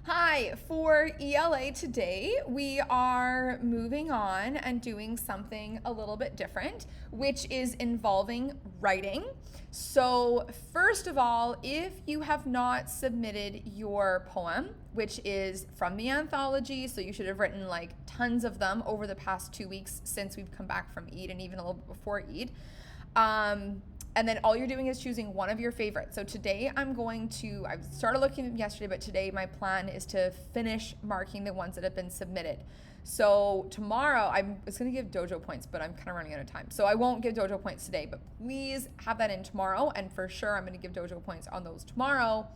Hi, for ELA today, we are moving on and doing something a little bit different, which is involving writing. So, first of all, if you have not submitted your poem, which is from the anthology, so you should have written like tons of them over the past 2 weeks since we've come back from Eid and even a little bit before Eid. And then all you're doing is choosing one of your favorites. So today I started looking at them yesterday, but today my plan is to finish marking the ones that have been submitted. So tomorrow, I was going to give dojo points, but I'm kind of running out of time. So I won't give dojo points today, but please have that in tomorrow. And for sure, I'm going to give dojo points on those tomorrow.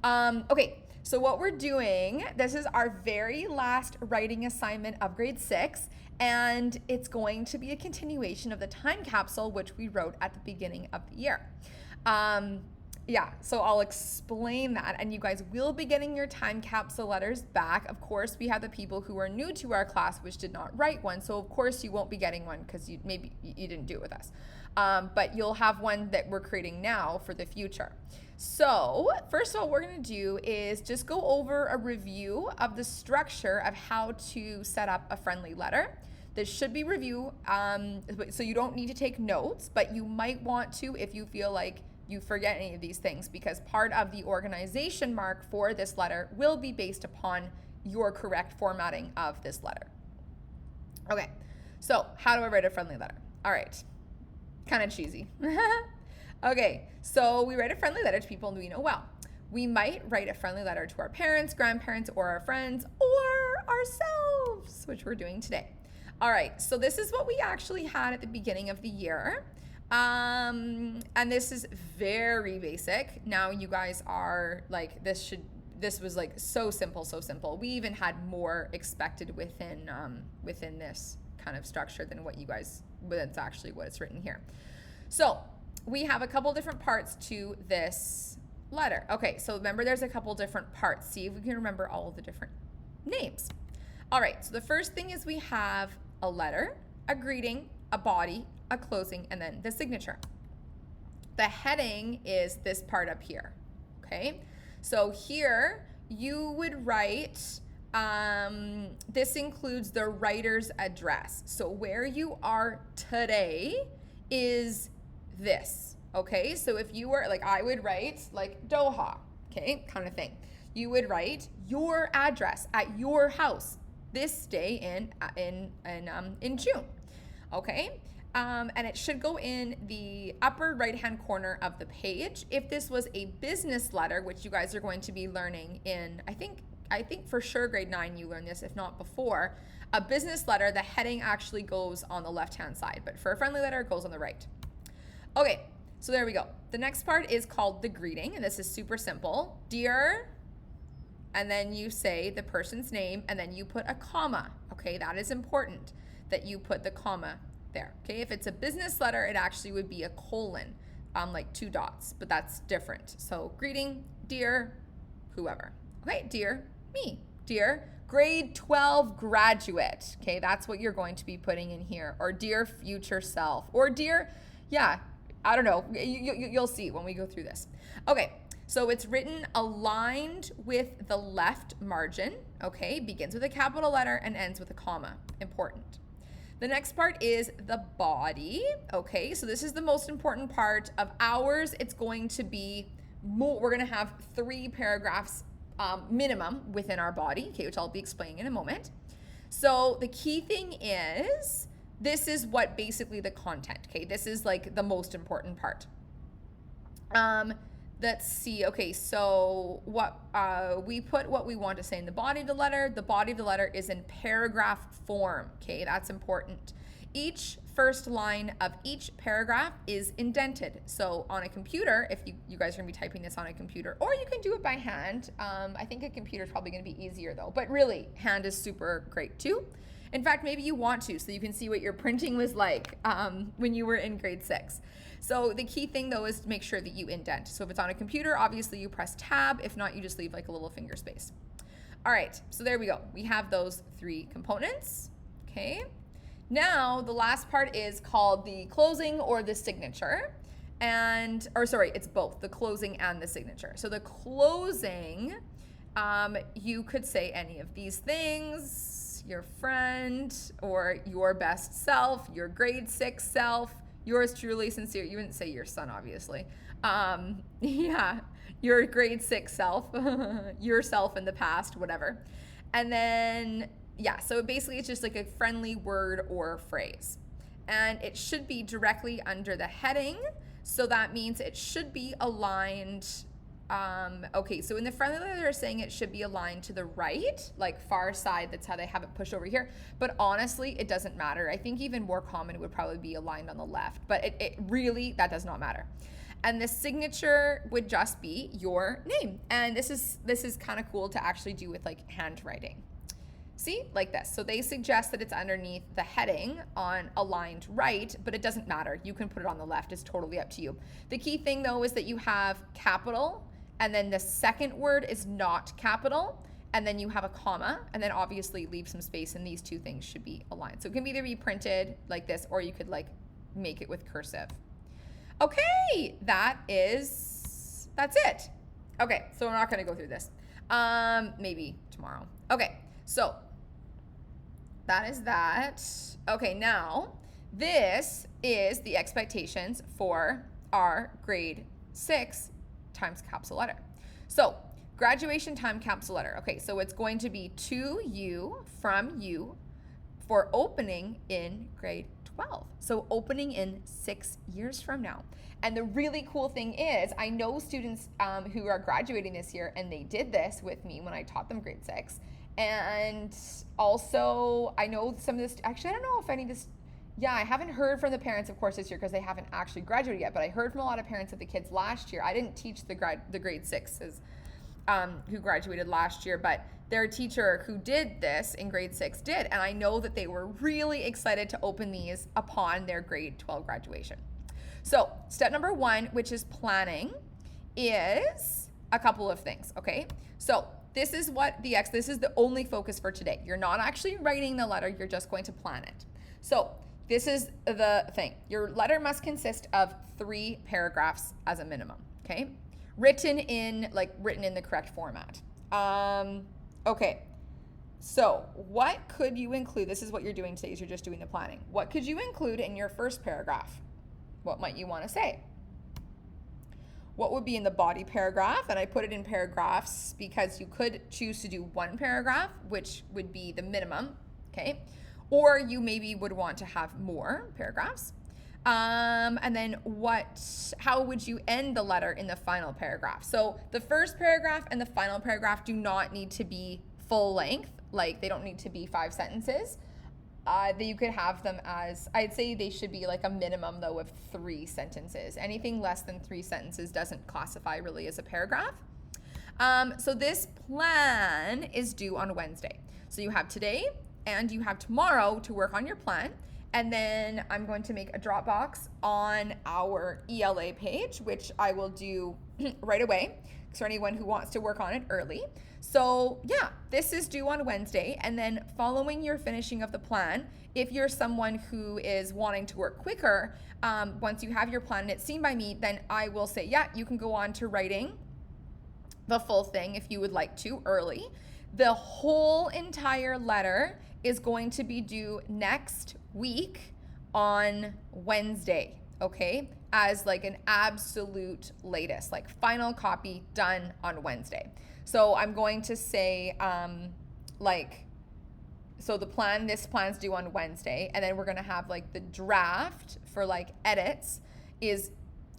Okay, so what we're doing, this is our very last writing assignment of grade 6. And it's going to be a continuation of the time capsule, which we wrote at the beginning of the year. So I'll explain that, and you guys will be getting your time capsule letters back. Of course, we have the people who are new to our class, which did not write one, so of course you won't be getting one because you didn't do it with us. But you'll have one that we're creating now for the future. So first of all, what we're going to do is just go over a review of the structure of how to set up a friendly letter. This should be review, so you don't need to take notes, but you might want to if you feel like you forget any of these things, because part of the organization mark for this letter will be based upon your correct formatting of this letter. Okay, so how do I write a friendly letter? All right, kind of cheesy. Okay, so we write a friendly letter to people we know well. We might write a friendly letter to our parents, grandparents, or our friends, or ourselves, which we're doing today. All right, so this is what we actually had at the beginning of the year. And this is very basic. Now you guys are like, this was like so simple. We even had more expected within this kind of structure than that's actually what it's written here. So we have a couple different parts to this letter. Okay, so remember there's a couple different parts. See if we can remember all of the different names. All right, so the first thing is we have a letter, a greeting, a body, a closing, and then the signature. The heading is this part up here, okay? So here you would write, this includes the writer's address. So where you are today is this, okay? So if you were, like I would write like Doha, okay, kind of thing. You would write your address at your house this day in June, okay? And it should go in the upper right-hand corner of the page. If this was a business letter, which you guys are going to be learning in, I think for sure grade 9 you learn this, if not before, a business letter, the heading actually goes on the left-hand side, but for a friendly letter, it goes on the right. Okay, so there we go. The next part is called the greeting, and this is super simple. Dear, and then you say the person's name, and then you put a comma. Okay, that is important that you put the comma there. Okay, if it's a business letter, it actually would be a colon, like 2 dots, but that's different. So greeting, dear, whoever. Okay, dear me, dear grade 12 graduate. Okay, that's what you're going to be putting in here, or dear future self, or dear, I don't know. You'll see when we go through this. Okay. So it's written aligned with the left margin, okay? Begins with a capital letter and ends with a comma, important. The next part is the body, okay? So this is the most important part of ours. It's going to be we're gonna have 3 paragraphs minimum within our body, okay, which I'll be explaining in a moment. So the key thing is, this is what basically the content, okay? This is like the most important part. Let's see. Okay, so what we put what we want to say in the body of the letter. The body of the letter is in paragraph form. Okay, that's important. Each first line of each paragraph is indented. So on a computer, if you guys are gonna be typing this on a computer, or you can do it by hand. I think a computer is probably gonna be easier though, but really hand is super great too. In fact, maybe you want to, so you can see what your printing was like when you were in grade 6. So the key thing though is to make sure that you indent. So if it's on a computer, obviously you press tab. If not, you just leave like a little finger space. All right, so there we go. We have those 3 components, okay? Now the last part is called the closing or the signature. It's both the closing and the signature. So the closing You could say any of these things: your friend, or your best self, your grade 6 self, yours truly, sincere. You wouldn't say your son, obviously. Yeah, your grade 6 self, yourself in the past, whatever. And then, yeah, so basically it's just like a friendly word or phrase. And it should be directly under the heading. So that means it should be aligned. Okay, so in the friendly letter, they're saying it should be aligned to the right, like far side. That's how they have it pushed over here. But honestly, it doesn't matter. I think even more common would probably be aligned on the left. But it really, that does not matter. And the signature would just be your name. And this is kind of cool to actually do with like handwriting. See, like this. So they suggest that it's underneath the heading on aligned right, but it doesn't matter. You can put it on the left. It's totally up to you. The key thing though is that you have capital, and then the second word is not capital, and then you have a comma, and then obviously leave some space, and these two things should be aligned. So it can either be printed like this, or you could like make it with cursive. Okay, that's it. Okay, so we're not gonna go through this. Maybe tomorrow. Okay, so that is that. Okay, now this is the expectations for our grade 6 times capsule letter. So graduation time capsule letter. Okay, so it's going to be to you, from you, for opening in grade 12. So opening in 6 years from now. And the really cool thing is, I know students who are graduating this year, and they did this with me when I taught them grade 6. And also, I know some of this, actually, I don't know if any of this, yeah, I haven't heard from the parents, of course, this year because they haven't actually graduated yet, but I heard from a lot of parents of the kids last year. I didn't teach the grade 6s who graduated last year, but their teacher who did this in grade 6 did. And I know that they were really excited to open these upon their grade 12 graduation. So step number 1, which is planning, is a couple of things, okay? So this is this is the only focus for today. You're not actually writing the letter, you're just going to plan it. So this is the thing. Your letter must consist of 3 paragraphs as a minimum, okay? Written in the correct format. Okay, so what could you include? This is what you're doing today, is you're just doing the planning. What could you include in your first paragraph? What might you want to say? What would be in the body paragraph? And I put it in paragraphs because you could choose to do 1 paragraph, which would be the minimum, okay? Or you maybe would want to have more paragraphs. And then how would you end the letter in the final paragraph? So the first paragraph and the final paragraph do not need to be full length. Like, they don't need to be 5 sentences. That you could have them as, I'd say they should be like a minimum though of 3 sentences. Anything less than 3 sentences doesn't classify really as a paragraph. So this plan is due on Wednesday. So you have today and you have tomorrow to work on your plan. And then I'm going to make a Dropbox on our ELA page, which I will do right away for anyone who wants to work on it early. So yeah, this is due on Wednesday. And then following your finishing of the plan, if you're someone who is wanting to work quicker, once you have your plan and it's seen by me, then I will say, yeah, you can go on to writing the full thing if you would like to early. The whole entire letter is going to be due next week on Wednesday, okay? As like an absolute latest, like final copy done on Wednesday. So I'm going to say so this plan's due on Wednesday, and then we're gonna have like the draft for like edits is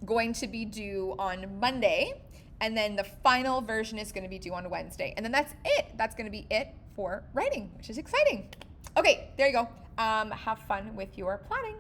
going to be due on Monday, and then the final version is gonna be due on Wednesday. And then that's it. That's gonna be it for writing, which is exciting. Okay, there you go. Have fun with your planning.